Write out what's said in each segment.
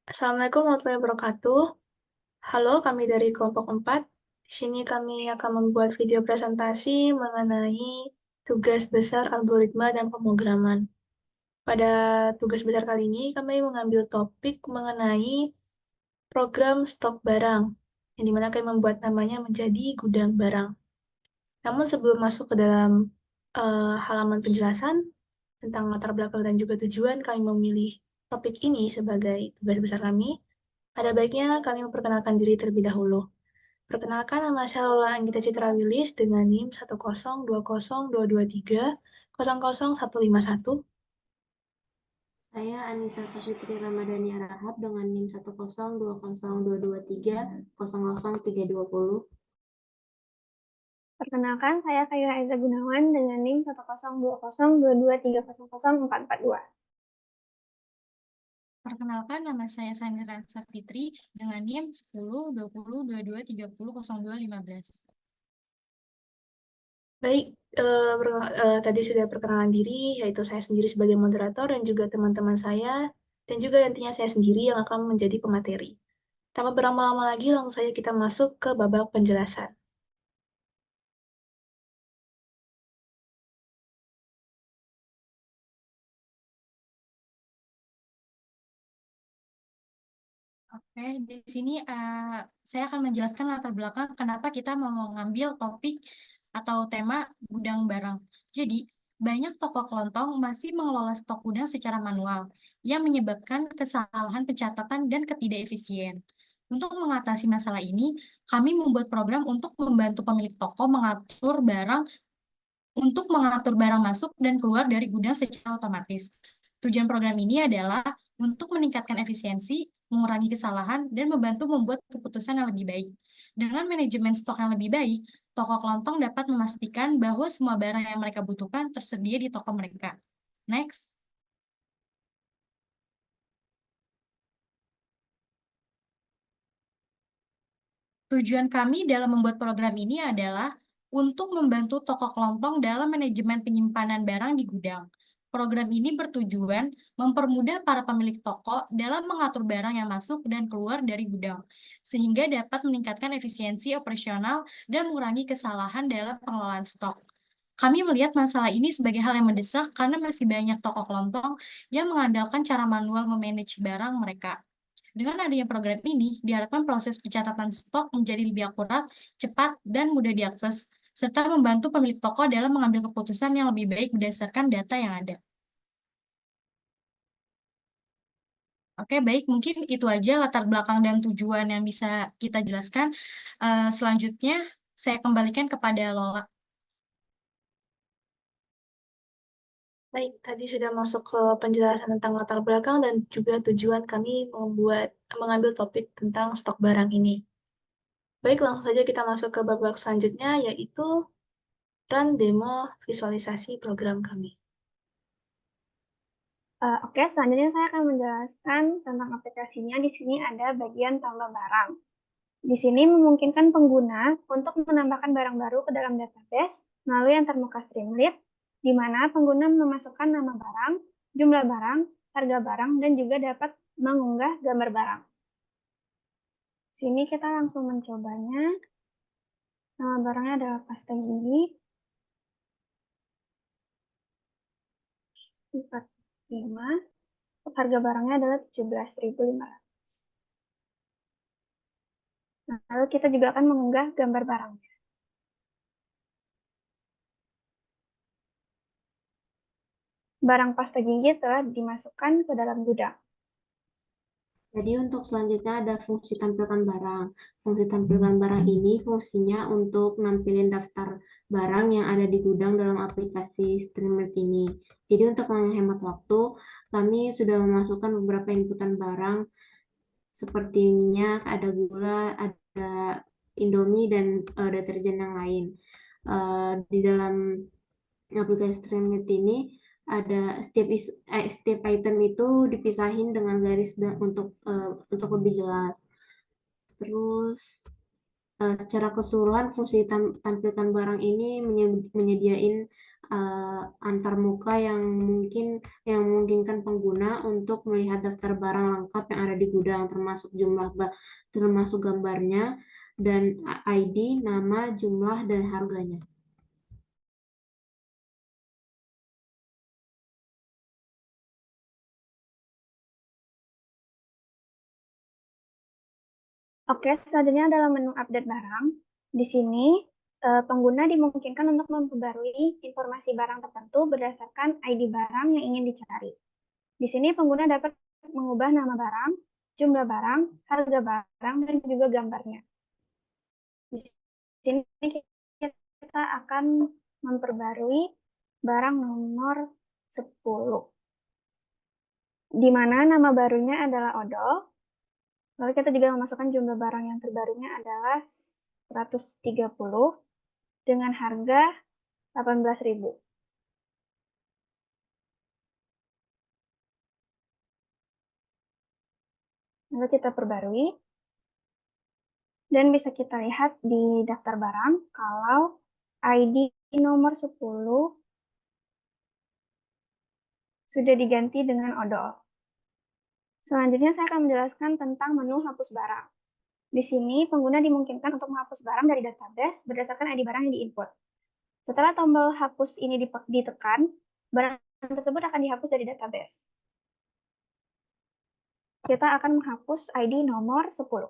Assalamualaikum warahmatullahi wabarakatuh. Halo, kami dari kelompok 4. Di sini kami akan membuat video presentasi mengenai tugas besar algoritma dan pemrograman. Pada tugas besar kali ini, kami mengambil topik mengenai program stok barang, yang dimana kami membuat namanya menjadi gudang barang. Namun sebelum masuk ke dalam halaman penjelasan tentang latar belakang dan juga tujuan kami memilih topik ini sebagai tugas besar kami, ada baiknya kami memperkenalkan diri terlebih dahulu. Perkenalkan, nama saya Lola Anggita Citra Wilis dengan NIM 1020223000151. Saya Anissa Safitri Ramadhani Rahab dengan NIM 1020223000320. Perkenalkan, saya Kayla Eza Gunawan dengan NIM 1020223004442. Perkenalkan, nama saya Sandra Safitri dengan NIM 102022300215. Baik, tadi sudah perkenalan diri, yaitu saya sendiri sebagai moderator dan juga teman-teman saya, dan juga nantinya saya sendiri yang akan menjadi pemateri. Tanpa berlama-lama lagi, langsung saja kita masuk ke babak penjelasan. Oke, di sini saya akan menjelaskan latar belakang kenapa kita mau mengambil topik atau tema gudang barang. Jadi, banyak toko kelontong masih mengelola stok gudang secara manual, yang menyebabkan kesalahan pencatatan dan ketidakefisien. Untuk mengatasi masalah ini, kami membuat program untuk membantu pemilik toko mengatur barang masuk dan keluar dari gudang secara otomatis. Tujuan program ini adalah untuk meningkatkan efisiensi, mengurangi kesalahan, dan membantu membuat keputusan yang lebih baik. Dengan manajemen stok yang lebih baik, toko kelontong dapat memastikan bahwa semua barang yang mereka butuhkan tersedia di toko mereka. Next. Tujuan kami dalam membuat program ini adalah untuk membantu toko kelontong dalam manajemen penyimpanan barang di gudang. Program ini bertujuan mempermudah para pemilik toko dalam mengatur barang yang masuk dan keluar dari gudang, sehingga dapat meningkatkan efisiensi operasional dan mengurangi kesalahan dalam pengelolaan stok. Kami melihat masalah ini sebagai hal yang mendesak karena masih banyak toko kelontong yang mengandalkan cara manual memanage barang mereka. Dengan adanya program ini, diharapkan proses pencatatan stok menjadi lebih akurat, cepat, dan mudah diakses, serta membantu pemilik toko dalam mengambil keputusan yang lebih baik berdasarkan data yang ada. Oke, baik. Mungkin itu aja latar belakang dan tujuan yang bisa kita jelaskan. Selanjutnya, saya kembalikan kepada Lola. Baik, tadi sudah masuk ke penjelasan tentang latar belakang dan juga tujuan kami mengambil topik tentang stok barang ini. Baik, langsung saja kita masuk ke babak selanjutnya, yaitu run demo visualisasi program kami. Oke, selanjutnya saya akan menjelaskan tentang aplikasinya. Di sini ada bagian tambah barang. Di sini memungkinkan pengguna untuk menambahkan barang baru ke dalam database melalui antarmuka Streamlit, di mana pengguna memasukkan nama barang, jumlah barang, harga barang, dan juga dapat mengunggah gambar barang. Sini kita langsung mencobanya. Nama barangnya adalah pasta gigi. 45. Harga barangnya adalah 17.500. Nah, lalu kita juga akan mengunggah gambar barangnya. Barang pasta gigi telah dimasukkan ke dalam gudang. Jadi untuk selanjutnya ada fungsi tampilkan barang. Fungsi tampilkan barang ini fungsinya untuk nampilin daftar barang yang ada di gudang dalam aplikasi Streamlit ini. Jadi untuk menghemat waktu, kami sudah memasukkan beberapa inputan barang seperti minyak, ada gula, ada Indomie, dan deterjen yang lain. Di dalam aplikasi Streamlit ini ada setiap item itu dipisahin dengan garis untuk lebih jelas. Terus Secara keseluruhan, fungsi tampilkan barang ini menyediain antar muka yang memungkinkan pengguna untuk melihat daftar barang lengkap yang ada di gudang, termasuk gambarnya dan ID, nama, jumlah, dan harganya. Oke, selanjutnya adalah menu update barang. Di sini, pengguna dimungkinkan untuk memperbarui informasi barang tertentu berdasarkan ID barang yang ingin dicari. Di sini, pengguna dapat mengubah nama barang, jumlah barang, harga barang, dan juga gambarnya. Di sini kita akan memperbarui barang nomor 10, di mana nama barunya adalah odol. Lalu kita juga memasukkan jumlah barang yang terbarunya adalah 130 dengan harga 18.000. Lalu kita perbarui. Dan bisa kita lihat di daftar barang kalau ID nomor 10 sudah diganti dengan odol. Selanjutnya saya akan menjelaskan tentang menu hapus barang. Di sini pengguna dimungkinkan untuk menghapus barang dari database berdasarkan ID barang yang diinput. Setelah tombol hapus ini ditekan, barang tersebut akan dihapus dari database. Kita akan menghapus ID nomor 10.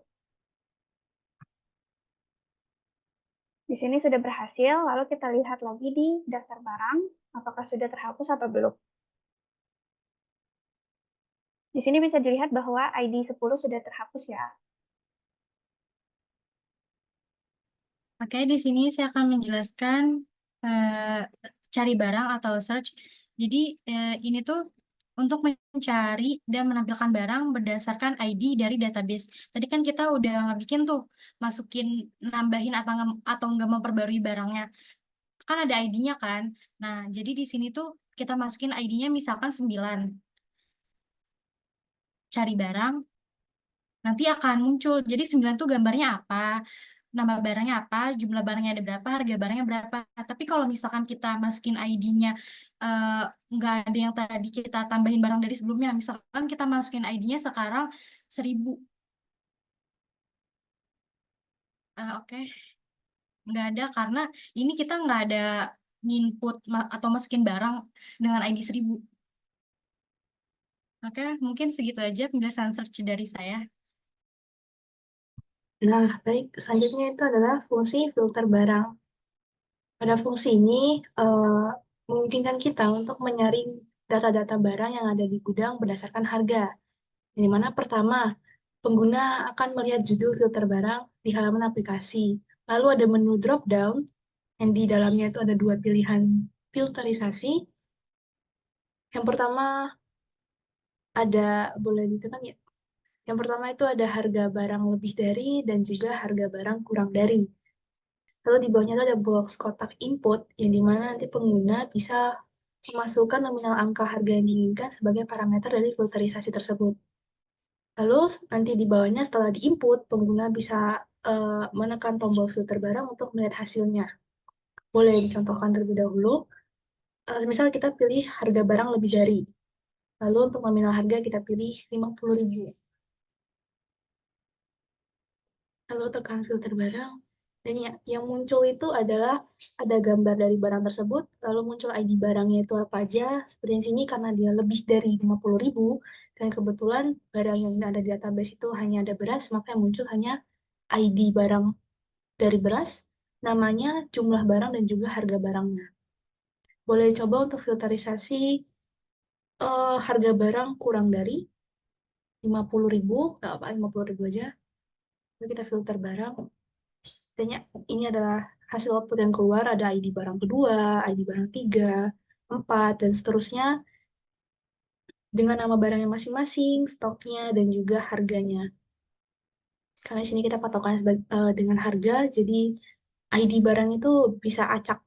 Di sini sudah berhasil, lalu kita lihat lagi di daftar barang, apakah sudah terhapus atau belum. Di sini bisa dilihat bahwa ID 10 sudah terhapus ya. Oke, di sini saya akan menjelaskan cari barang atau search. Jadi ini tuh untuk mencari dan menampilkan barang berdasarkan ID dari database. Tadi kan kita udah bikin tuh, nambahin atau nggak memperbarui barangnya. Kan ada ID-nya kan. Nah, jadi di sini tuh kita masukin ID-nya misalkan 9. Cari barang, nanti akan muncul. Jadi 9 tuh gambarnya apa, nama barangnya apa, jumlah barangnya ada berapa, harga barangnya berapa. Tapi kalau misalkan kita masukin ID-nya nggak ada yang tadi kita tambahin barang dari sebelumnya, misalkan kita masukin ID-nya sekarang 1000. Oke. Nggak ada karena ini kita nggak ada nginput atau masukin barang dengan ID 1000. Oke, mungkin segitu aja penjelasan search dari saya. Nah, baik. Selanjutnya itu adalah fungsi filter barang. Pada fungsi ini memungkinkan kita untuk menyaring data-data barang yang ada di gudang berdasarkan harga. Di mana pertama, pengguna akan melihat judul filter barang di halaman aplikasi. Lalu ada menu drop down yang di dalamnya itu ada dua pilihan filterisasi. Yang pertama boleh ditekan ya. Yang pertama itu ada harga barang lebih dari dan juga harga barang kurang dari. Lalu di bawahnya itu ada box kotak input yang dimana nanti pengguna bisa memasukkan nominal angka harga yang diinginkan sebagai parameter dari filterisasi tersebut. Lalu nanti di bawahnya setelah diinput, pengguna bisa menekan tombol filter barang untuk melihat hasilnya. Boleh dicontohkan terlebih dahulu. Misal kita pilih harga barang lebih dari. Lalu untuk nominal harga kita pilih 50.000. Lalu tekan filter barang. Dan yang muncul itu adalah ada gambar dari barang tersebut, lalu muncul ID barangnya itu apa aja. Seperti di sini karena dia lebih dari 50.000, dan kebetulan barang yang ada di database itu hanya ada beras, maka yang muncul hanya ID barang dari beras, namanya, jumlah barang, dan juga harga barangnya. Boleh coba untuk filterisasi harga barang kurang dari 50.000, nggak apa 50.000 aja. Lalu kita filter barang. Tanya, ini adalah hasil output yang keluar, ada ID barang kedua, ID barang 3, 4, dan seterusnya dengan nama barangnya masing-masing, stoknya, dan juga harganya. Karena di sini kita patokan dengan harga, jadi ID barang itu bisa acak.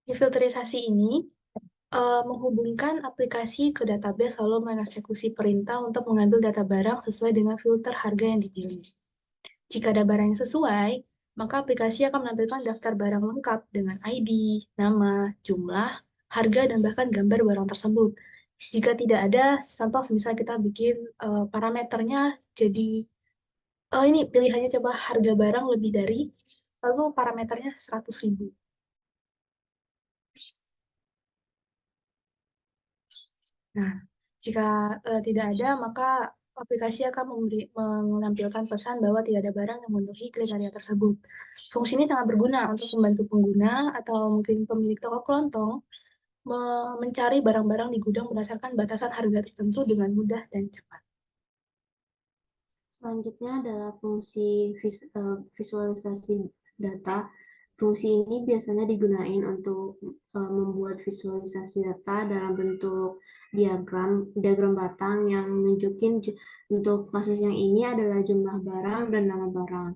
Di filterisasi ini, menghubungkan aplikasi ke database lalu mengeksekusi perintah untuk mengambil data barang sesuai dengan filter harga yang dipilih. Jika ada barang yang sesuai, maka aplikasi akan menampilkan daftar barang lengkap dengan ID, nama, jumlah, harga, dan bahkan gambar barang tersebut. Jika tidak ada, contoh misalnya kita bikin parameternya jadi, ini pilihannya coba harga barang lebih dari, lalu parameternya 100.000. Nah, jika tidak ada, maka aplikasi akan menampilkan pesan bahwa tidak ada barang yang memenuhi kriteria tersebut. Fungsi ini sangat berguna untuk membantu pengguna atau mungkin pemilik toko kelontong mencari barang-barang di gudang berdasarkan batasan harga tertentu dengan mudah dan cepat. Selanjutnya adalah fungsi visualisasi data. Fungsi ini biasanya digunakan untuk membuat visualisasi data dalam bentuk diagram batang yang menunjukin untuk kasus yang ini adalah jumlah barang dan nama barang.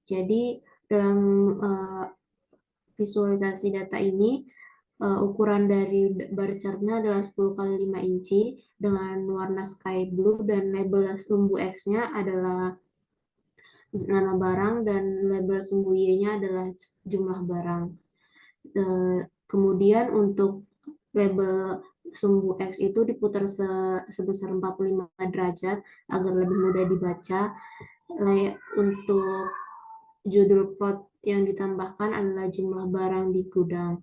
Jadi dalam visualisasi data ini ukuran dari bar chartnya adalah 10 kali 5 inci dengan warna sky blue dan label sumbu X-nya adalah nama barang dan label sumbu Y-nya adalah jumlah barang. Kemudian untuk label sumbu X itu diputar sebesar 45 derajat agar lebih mudah dibaca. Untuk judul plot yang ditambahkan adalah jumlah barang di gudang.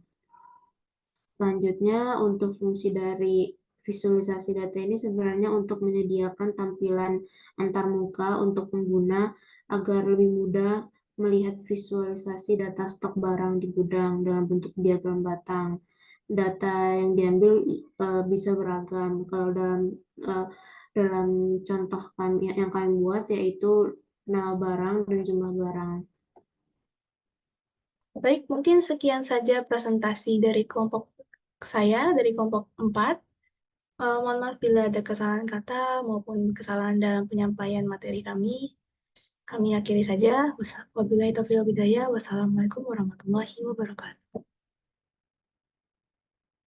Selanjutnya, untuk fungsi dari visualisasi data ini sebenarnya untuk menyediakan tampilan antarmuka untuk pengguna agar lebih mudah melihat visualisasi data stok barang di gudang dalam bentuk diagram batang. Data yang diambil bisa beragam. Kalau dalam contoh yang kami buat yaitu nama barang dan jumlah barang. Baik, mungkin sekian saja presentasi dari kelompok saya, dari kelompok 4. Mohon maaf bila ada kesalahan kata maupun kesalahan dalam penyampaian materi kami. Kami akhiri saja. Wabillahi taufiq wal hidayah. Wassalamualaikum warahmatullahi wabarakatuh.